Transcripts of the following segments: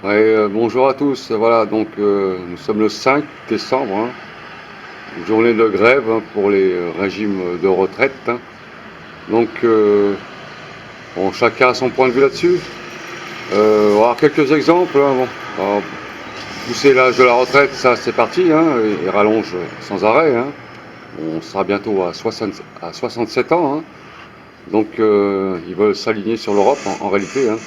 Ouais, bonjour à tous. Voilà, donc nous sommes le 5 décembre, hein, journée de grève hein, pour les régimes de retraite, hein. Donc, bon, chacun a son point de vue là-dessus. On va avoir quelques exemples, hein, bon. Alors, pousser l'âge de la retraite, ça c'est parti, hein, et rallonge sans arrêt, hein. On sera bientôt à 67 ans, hein. Donc, ils veulent s'aligner sur l'Europe en réalité, hein.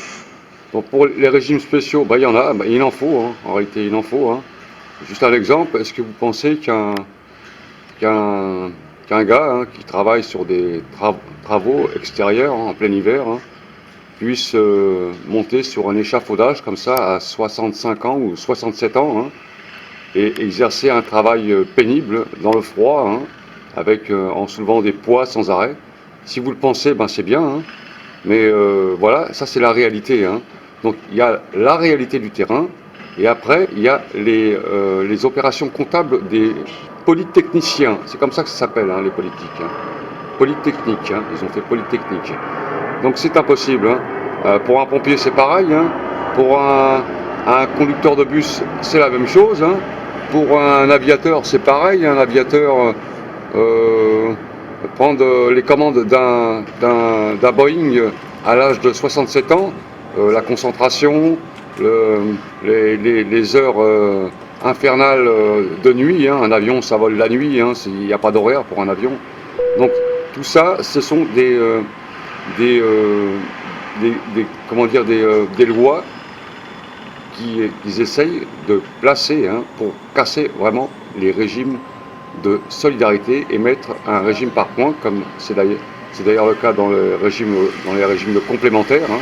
Donc, pour les régimes spéciaux, bah, il y en a, bah, il en faut, hein. En réalité, il en faut, hein. Juste un exemple, est-ce que vous pensez qu'un qu'un gars hein, qui travaille sur des travaux extérieurs hein, en plein hiver hein, puisse monter sur un échafaudage comme ça à 65 ans ou 67 ans hein, et exercer un travail pénible dans le froid avec, en soulevant des poids sans arrêt? Si vous le pensez, ben c'est bien, hein, mais voilà, ça c'est la réalité, hein. Donc il y a la réalité du terrain, et après il y a les opérations comptables des polytechniciens. C'est comme ça que ça s'appelle, hein, les politiques, hein. Polytechnique, hein, ils ont fait polytechnique. Donc c'est impossible, hein. Pour un pompier c'est pareil, hein. Pour un conducteur de bus c'est la même chose, hein. Pour un aviateur c'est pareil, un aviateur euh, prendre les commandes d'un Boeing à l'âge de 67 ans, la concentration, les heures infernales de nuit, hein. Un avion, ça vole la nuit, hein, il n'y a pas d'horaire pour un avion. Donc tout ça, ce sont des, euh, comment dire, des lois qu'ils essayent de placer hein, pour casser vraiment les régimes de solidarité et mettre un régime par points, comme c'est d'ailleurs le cas dans les régimes de complémentaires, hein,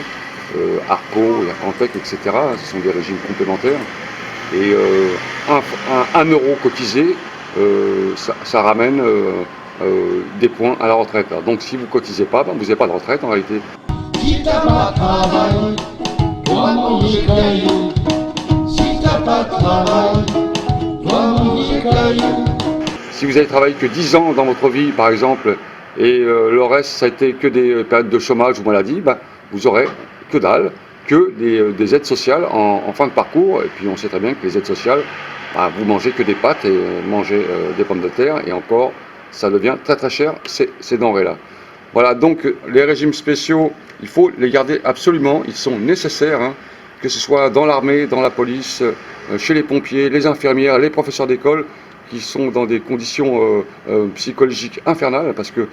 Arco, Antec, etc. Ce sont des régimes complémentaires. Et un euro cotisé, ça ramène des points à la retraite. Donc si vous ne cotisez pas, ben, vous n'avez pas de retraite en réalité. Si t'as pas de travail, dois manger caillou. Si t'as pas de travail, dois manger caillou. Si vous avez travaillé que 10 ans dans votre vie, par exemple, et le reste, ça a été que des périodes de chômage ou maladie, ben, vous aurez que dalle, que des aides sociales en fin de parcours. Et puis on sait très bien que les aides sociales, ben, vous mangez que des pâtes et mangez des pommes de terre, et encore, ça devient très très cher ces denrées-là. Voilà, donc les régimes spéciaux, il faut les garder absolument, ils sont nécessaires, hein, que ce soit dans l'armée, dans la police, chez les pompiers, les infirmières, les professeurs d'école, qui sont dans des conditions psychologiques infernales, parce que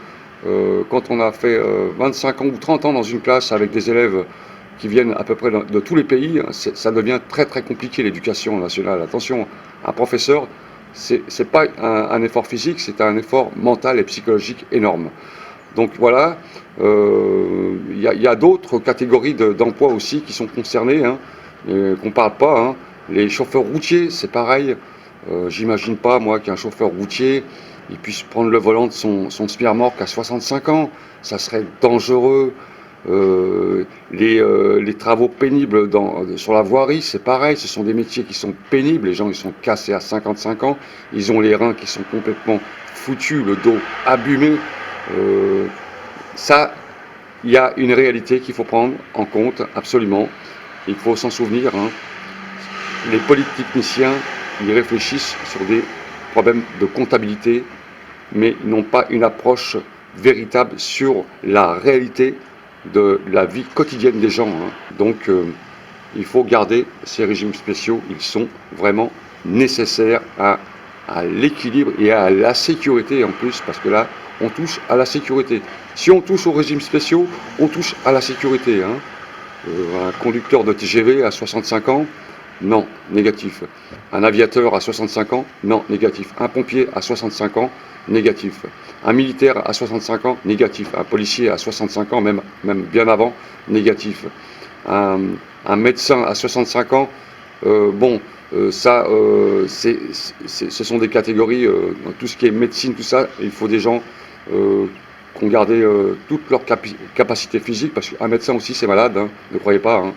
quand on a fait 25 ans ou 30 ans dans une classe avec des élèves qui viennent à peu près de tous les pays, ça devient très très compliqué l'éducation nationale. Attention, un professeur, c'est pas un effort physique, c'est un effort mental et psychologique énorme. Donc voilà, il y a d'autres catégories d'emplois aussi qui sont concernées, hein, qu'on ne parle pas, hein. Les chauffeurs routiers, c'est pareil. J'imagine pas, moi, qu'un chauffeur routier il puisse prendre le volant de son Smirmorque à 65 ans. Ça serait dangereux. Les travaux pénibles sur la voirie, c'est pareil. Ce sont des métiers qui sont pénibles. Les gens, ils sont cassés à 55 ans. Ils ont les reins qui sont complètement foutus, le dos abîmé. Ça, il y a une réalité qu'il faut prendre en compte, absolument. Il faut s'en souvenir, hein. Les polytechniciens, ils réfléchissent sur des problèmes de comptabilité, mais ils n'ont pas une approche véritable sur la réalité de la vie quotidienne des gens, hein. Donc, il faut garder ces régimes spéciaux. Ils sont vraiment nécessaires à l'équilibre et à la sécurité en plus, parce que là, on touche à la sécurité. Si on touche aux régimes spéciaux, on touche à la sécurité, hein. Un conducteur de TGV à 65 ans, non, négatif. Un aviateur à 65 ans, non, négatif. Un pompier à 65 ans, négatif. Un militaire à 65 ans, négatif. Un policier à 65 ans, même bien avant, négatif. Un médecin à 65 ans, bon, ça, ce sont des catégories, dans tout ce qui est médecine, tout ça, il faut des gens qui ont gardé toute leur capacité physique, parce qu'un médecin aussi c'est malade, hein, ne croyez pas, hein.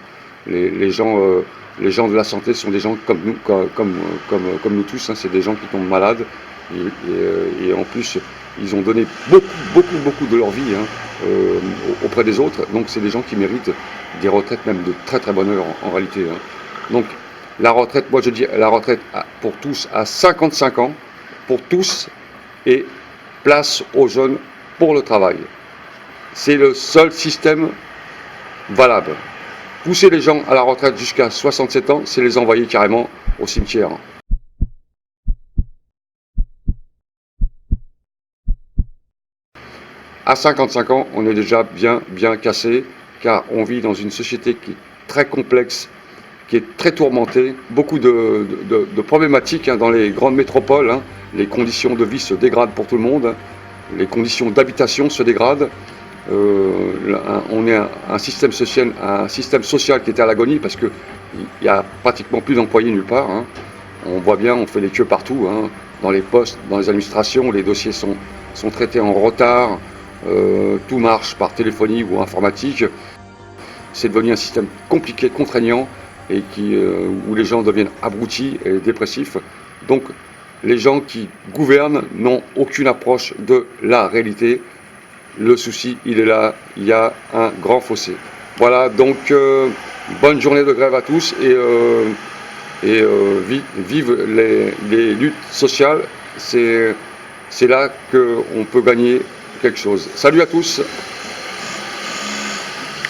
Les gens de la santé sont des gens comme nous, comme nous tous, hein, c'est des gens qui tombent malades, et en plus ils ont donné beaucoup de leur vie, hein, auprès des autres, donc c'est des gens qui méritent des retraites même de très très bonne heure en réalité, hein. Donc la retraite, moi je dis la retraite pour tous à 55 ans, pour tous, et place aux jeunes pour le travail. C'est le seul système valable. Pousser les gens à la retraite jusqu'à 67 ans, c'est les envoyer carrément au cimetière. À 55 ans, on est déjà bien cassé, car on vit dans une société qui est très complexe, qui est très tourmentée, beaucoup de problématiques dans les grandes métropoles, les conditions de vie se dégradent pour tout le monde, les conditions d'habitation se dégradent, on est un système social qui est à l'agonie parce qu'il n'y a pratiquement plus d'employés nulle part. On voit bien, on fait les queues partout, dans les postes, dans les administrations, les dossiers sont traités en retard, tout marche par téléphonie ou informatique. C'est devenu un système compliqué, contraignant, et où les gens deviennent abrutis et dépressifs. Donc les gens qui gouvernent n'ont aucune approche de la réalité. Le souci, il est là, il y a un grand fossé. Voilà, donc bonne journée de grève à tous, et vive les luttes sociales. C'est là qu'on peut gagner quelque chose. Salut à tous!